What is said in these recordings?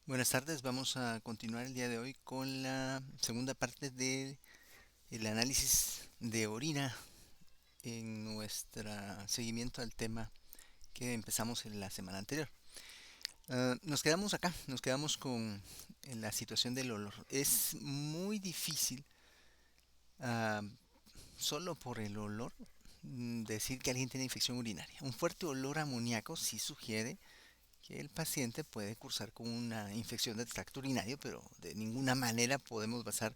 Buenas tardes, vamos a continuar el día de hoy con la segunda parte del análisis de orina en nuestro seguimiento al tema que empezamos en la semana anterior. Nos quedamos acá, nos quedamos con la situación del olor. Es muy difícil, ah, solo por el olor, decir que alguien tiene infección urinaria. Un fuerte olor amoníaco sí sugiere que el paciente puede cursar con una infección del tracto urinario, pero de ninguna manera podemos basar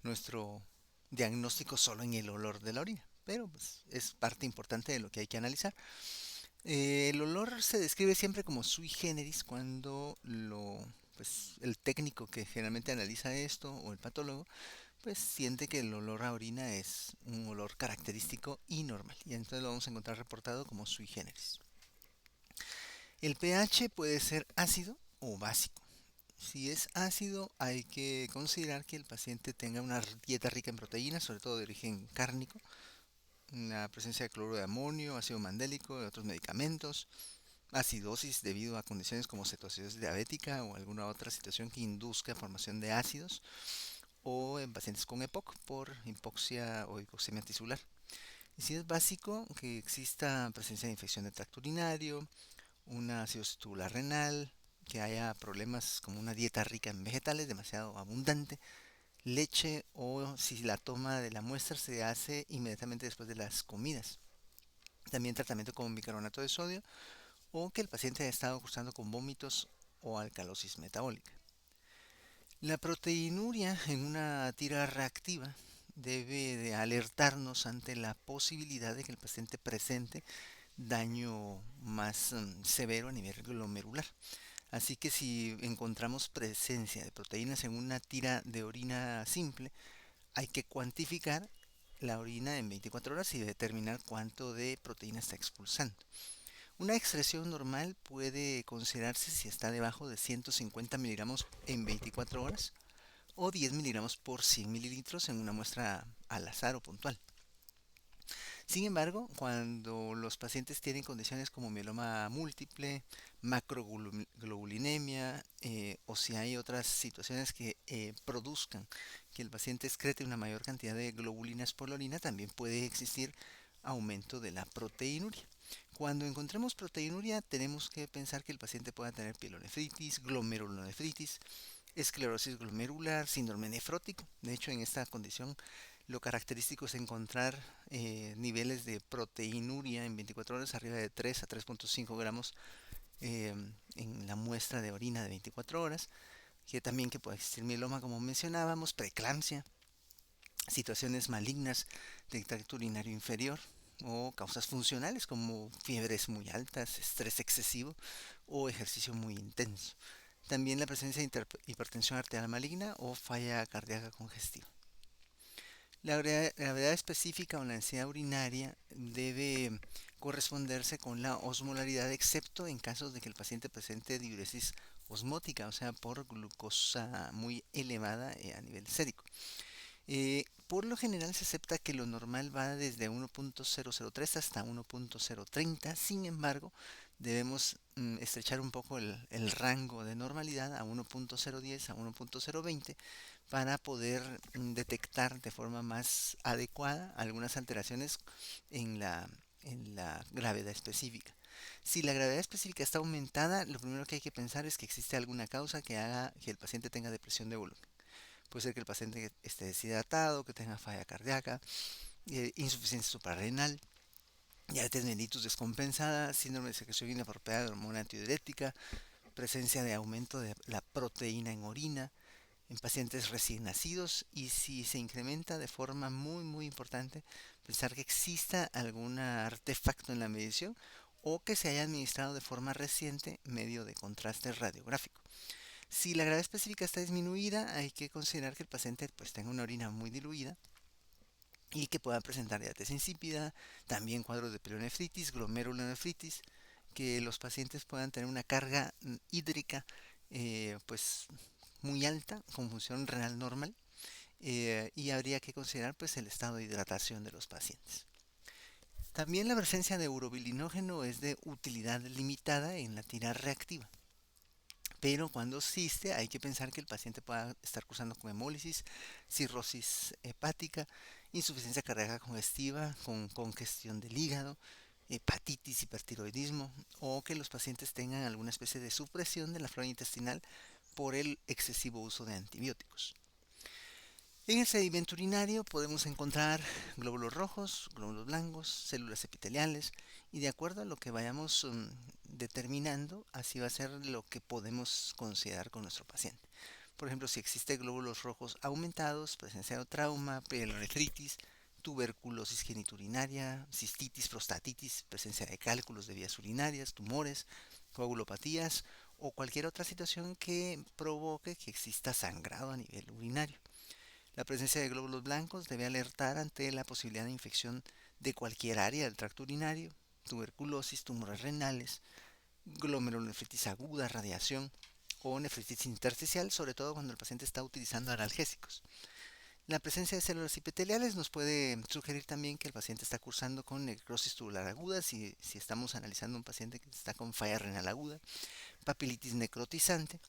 nuestro diagnóstico solo en el olor de la orina. Pero pues, es parte importante de lo que hay que analizar. El olor se describe siempre como sui generis cuando el técnico que generalmente analiza esto o el patólogo pues siente que el olor a orina es un olor característico y normal, y entonces lo vamos a encontrar reportado como sui generis. El pH puede ser ácido o básico. Si es ácido, hay que considerar que el paciente tenga una dieta rica en proteínas, sobre todo de origen cárnico, la presencia de cloruro de amonio, ácido mandélico y otros medicamentos, acidosis debido a condiciones como cetoacidosis diabética o alguna otra situación que induzca formación de ácidos, o en pacientes con EPOC por hipoxia o hipoxemia tisular. Y si es básico, que exista presencia de infección de tracto urinario, una acidosis tubular renal, que haya problemas como una dieta rica en vegetales demasiado abundante, leche, o si la toma de la muestra se hace inmediatamente después de las comidas. También tratamiento con bicarbonato de sodio, o que el paciente haya estado cursando con vómitos o alcalosis metabólica. La proteinuria en una tira reactiva debe de alertarnos ante la posibilidad de que el paciente presente daño más severo a nivel glomerular. Así que si encontramos presencia de proteínas en una tira de orina simple, hay que cuantificar la orina en 24 horas y determinar cuánto de proteína está expulsando. Una excreción normal puede considerarse si está debajo de 150 miligramos en 24 horas o 10 miligramos por 100 mililitros en una muestra al azar o puntual. Sin embargo, cuando los pacientes tienen condiciones como mieloma múltiple, macroglobulinemia, o si hay otras situaciones que produzcan que el paciente excrete una mayor cantidad de globulinas por la orina, también puede existir aumento de la proteinuria. Cuando encontremos proteinuria, tenemos que pensar que el paciente pueda tener pielonefritis, glomerulonefritis, esclerosis glomerular, síndrome nefrótico. De hecho, en esta condición lo característico es encontrar niveles de proteinuria en 24 horas arriba de 3 a 3.5 gramos en la muestra de orina de 24 horas, que también que puede existir mieloma como mencionábamos, preeclampsia, situaciones malignas del tracto urinario inferior, o causas funcionales como fiebres muy altas, estrés excesivo o ejercicio muy intenso. También la presencia de hipertensión arterial maligna o falla cardíaca congestiva. La gravedad específica o la densidad urinaria debe corresponderse con la osmolaridad, excepto en casos de que el paciente presente diuresis osmótica, o sea, por glucosa muy elevada a nivel sérico. Por lo general se acepta que lo normal va desde 1.003 hasta 1.030. Sin embargo, debemos estrechar un poco el rango de normalidad a 1.010 a 1.020 para poder detectar de forma más adecuada algunas alteraciones en la gravedad específica. Si la gravedad específica está aumentada, lo primero que hay que pensar es que existe alguna causa que haga que el paciente tenga depresión de volumen. Puede ser que el paciente esté deshidratado, que tenga falla cardíaca, insuficiencia suprarrenal, diabetes mellitus descompensada, síndrome de secreción inapropiada de hormona antidiurética, presencia de aumento de la proteína en orina en pacientes recién nacidos, y si se incrementa de forma muy importante, pensar que exista algún artefacto en la medición o que se haya administrado de forma reciente medio de contraste radiográfico. Si la gravedad específica está disminuida, hay que considerar que el paciente pues tenga una orina muy diluida y que pueda presentar diabetes insípida, también cuadros de pielonefritis, glomerulonefritis, que los pacientes puedan tener una carga hídrica pues muy alta con función renal normal, y habría que considerar pues el estado de hidratación de los pacientes. También la presencia de urobilinógeno es de utilidad limitada en la tira reactiva. Pero cuando existe, hay que pensar que el paciente pueda estar cursando con hemólisis, cirrosis hepática, insuficiencia cardíaca congestiva, con congestión del hígado, hepatitis, hipertiroidismo, o que los pacientes tengan alguna especie de supresión de la flora intestinal por el excesivo uso de antibióticos. En el sedimento urinario podemos encontrar glóbulos rojos, glóbulos blancos, células epiteliales, y de acuerdo a lo que vayamos determinando, así va a ser lo que podemos considerar con nuestro paciente. Por ejemplo, si existe glóbulos rojos aumentados, presencia de trauma, pielonefritis, tuberculosis genitourinaria, cistitis, prostatitis, presencia de cálculos de vías urinarias, tumores, coagulopatías o cualquier otra situación que provoque que exista sangrado a nivel urinario. La presencia de glóbulos blancos debe alertar ante la posibilidad de infección de cualquier área del tracto urinario, tuberculosis, tumores renales, glomerulonefritis aguda, radiación o nefritis intersticial, sobre todo cuando el paciente está utilizando analgésicos. La presencia de células epiteliales nos puede sugerir también que el paciente está cursando con necrosis tubular aguda, si estamos analizando un paciente que está con falla renal aguda, papilitis necrotizante.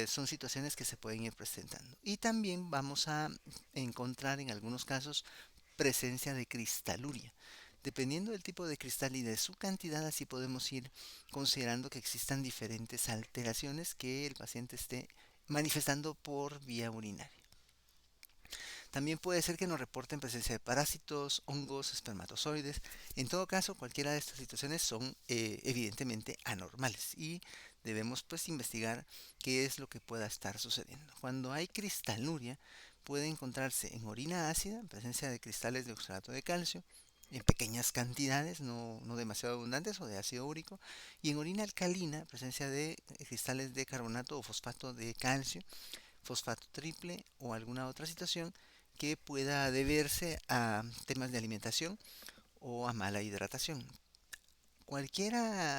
Son situaciones que se pueden ir presentando. Y también vamos a encontrar en algunos casos presencia de cristaluria. Dependiendo del tipo de cristal y de su cantidad, así podemos ir considerando que existan diferentes alteraciones que el paciente esté manifestando por vía urinaria. También puede ser que nos reporten presencia de parásitos, hongos, espermatozoides. En todo caso, cualquiera de estas situaciones son evidentemente anormales y debemos pues investigar qué es lo que pueda estar sucediendo. Cuando hay cristaluria, puede encontrarse en orina ácida, presencia de cristales de oxalato de calcio, en pequeñas cantidades, no demasiado abundantes, o de ácido úrico, y en orina alcalina, presencia de cristales de carbonato o fosfato de calcio, fosfato triple o alguna otra situación que pueda deberse a temas de alimentación o a mala hidratación. Cualquier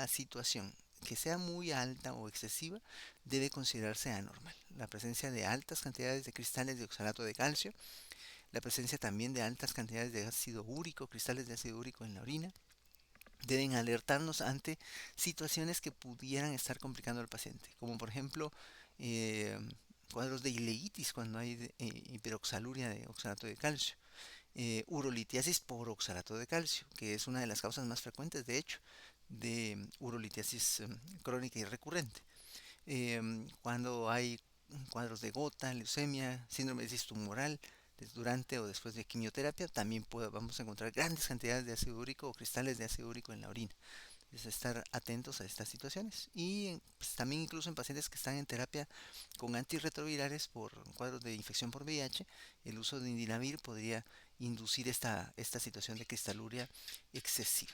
situación que sea muy alta o excesiva debe considerarse anormal. La presencia de altas cantidades de cristales de oxalato de calcio, la presencia también de altas cantidades de ácido úrico, cristales de ácido úrico en la orina, deben alertarnos ante situaciones que pudieran estar complicando al paciente, como por ejemplo eh, cuadros de ileitis cuando hay hiperoxaluria de oxalato de calcio, urolitiasis por oxalato de calcio, que es una de las causas más frecuentes, de hecho, de urolitiasis crónica y recurrente. Cuando hay cuadros de gota, leucemia, síndrome de cisto tumoral, durante o después de quimioterapia, también vamos a encontrar grandes cantidades de ácido úrico o cristales de ácido úrico en la orina. Es estar atentos a estas situaciones. Y pues, también incluso en pacientes que están en terapia con antirretrovirales por cuadros de infección por VIH, el uso de indinavir podría inducir esta situación de cristaluria excesiva.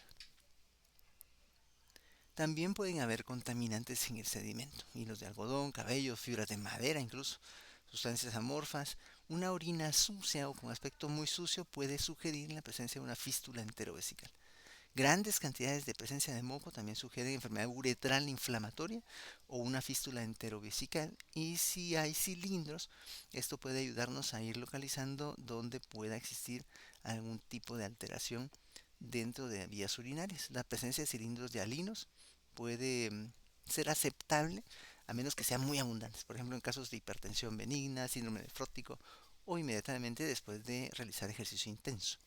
También pueden haber contaminantes en el sedimento, hilos de algodón, cabello, fibras de madera incluso, sustancias amorfas. Una orina sucia o con aspecto muy sucio puede sugerir la presencia de una fístula enterovesical. Grandes cantidades de presencia de moco también sugieren enfermedad uretral inflamatoria o una fístula enterovesical. Y si hay cilindros, esto puede ayudarnos a ir localizando dónde pueda existir algún tipo de alteración dentro de vías urinarias. La presencia de cilindros de alinos puede ser aceptable a menos que sean muy abundantes, por ejemplo en casos de hipertensión benigna, síndrome nefrótico o inmediatamente después de realizar ejercicio intenso.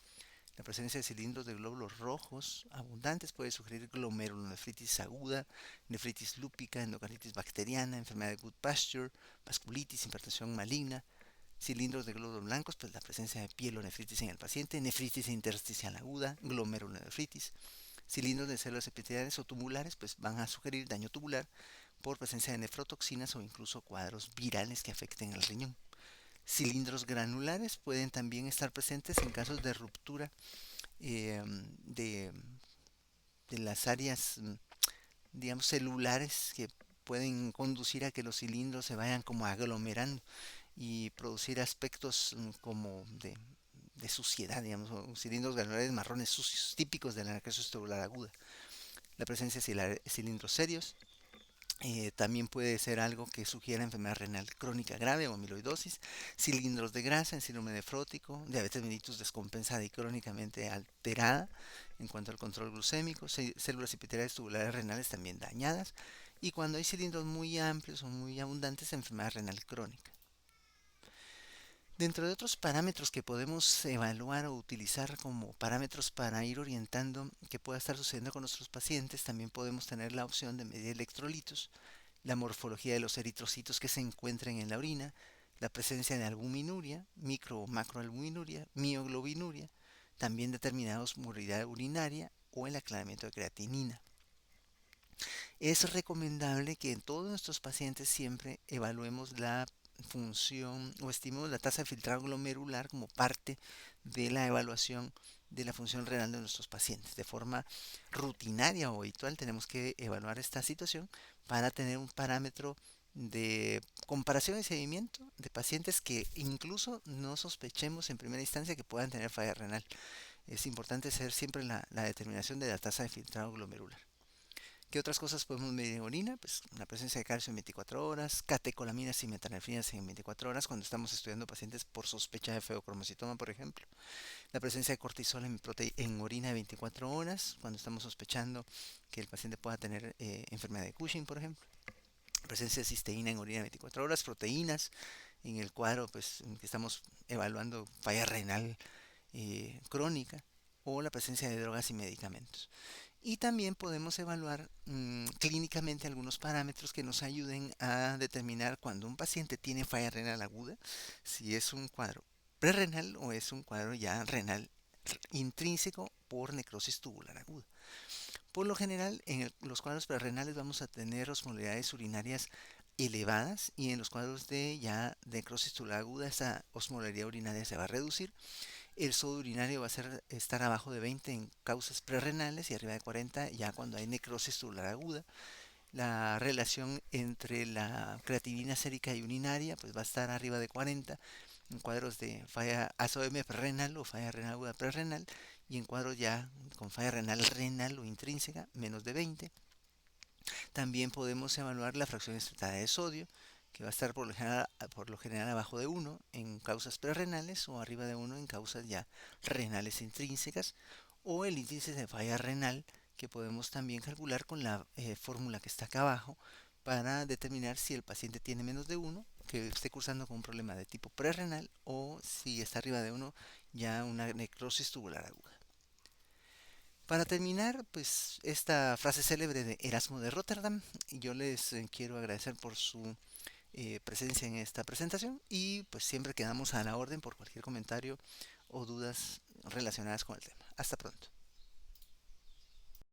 La presencia de cilindros de glóbulos rojos abundantes puede sugerir glomerulonefritis aguda, nefritis lúpica, endocarditis bacteriana, enfermedad de Goodpasture, vasculitis, hipertensión maligna. Cilindros de glóbulos blancos, pues la presencia de pielonefritis en el paciente, nefritis intersticial aguda, glomerulonefritis. Cilindros de células epiteliales o tumulares, pues van a sugerir daño tubular por presencia de nefrotoxinas o incluso cuadros virales que afecten al riñón. Cilindros granulares pueden también estar presentes en casos de ruptura eh, de, de las áreas, digamos, celulares que pueden conducir a que los cilindros se vayan como aglomerando y producir aspectos como de suciedad, digamos, o cilindros granulares marrones sucios, típicos de la necrosis tubular aguda. La presencia de cilindros serios también puede ser algo que sugiera enfermedad renal crónica grave o amiloidosis, cilindros de grasa en síndrome nefrótico, diabetes mellitus descompensada y crónicamente alterada en cuanto al control glucémico, células epiteliales tubulares renales también dañadas y cuando hay cilindros muy amplios o muy abundantes, enfermedad renal crónica. Dentro de otros parámetros que podemos evaluar o utilizar como parámetros para ir orientando qué pueda estar sucediendo con nuestros pacientes, también podemos tener la opción de medir electrolitos, la morfología de los eritrocitos que se encuentran en la orina, la presencia de albuminuria, micro o macroalbuminuria, mioglobinuria, también determinar osmolaridad urinaria o el aclaramiento de creatinina. Es recomendable que en todos nuestros pacientes siempre evaluemos la función o estimemos la tasa de filtrado glomerular como parte de la evaluación de la función renal de nuestros pacientes. De forma rutinaria o habitual tenemos que evaluar esta situación para tener un parámetro de comparación y seguimiento de pacientes que incluso no sospechemos en primera instancia que puedan tener falla renal. Es importante hacer siempre la determinación de la tasa de filtrado glomerular. ¿Qué otras cosas podemos medir en orina? Pues la presencia de calcio en 24 horas, catecolaminas y metanefrinas en 24 horas cuando estamos estudiando pacientes por sospecha de feocromocitoma, por ejemplo. La presencia de cortisol en orina de 24 horas cuando estamos sospechando que el paciente pueda tener enfermedad de Cushing, por ejemplo. Presencia de cisteína en orina de 24 horas, proteínas en el cuadro pues, en que estamos evaluando falla renal crónica o la presencia de drogas y medicamentos. Y también podemos evaluar clínicamente algunos parámetros que nos ayuden a determinar cuando un paciente tiene falla renal aguda, si es un cuadro prerrenal o es un cuadro ya renal intrínseco por necrosis tubular aguda. Por lo general, en los cuadros prerrenales vamos a tener osmolaridades urinarias elevadas y en los cuadros de ya necrosis tubular aguda esa osmolaridad urinaria se va a reducir. El sodio urinario va a estar abajo de 20 en causas prerrenales y arriba de 40 ya cuando hay necrosis tubular aguda. La relación entre la creatinina sérica y urinaria pues va a estar arriba de 40 en cuadros de falla ASOM prerrenal o falla renal aguda prerrenal y en cuadros ya con falla renal o intrínseca menos de 20. También podemos evaluar la fracción estritada de sodio, que va a estar por lo general abajo de 1 en causas prerrenales o arriba de 1 en causas ya renales intrínsecas, o el índice de falla renal, que podemos también calcular con la fórmula que está acá abajo para determinar si el paciente tiene menos de 1, que esté cursando con un problema de tipo prerrenal, o si está arriba de 1, ya una necrosis tubular aguda. Para terminar, pues esta frase célebre de Erasmo de Rotterdam, yo les quiero agradecer por su presencia en esta presentación y pues siempre quedamos a la orden por cualquier comentario o dudas relacionadas con el tema. Hasta pronto.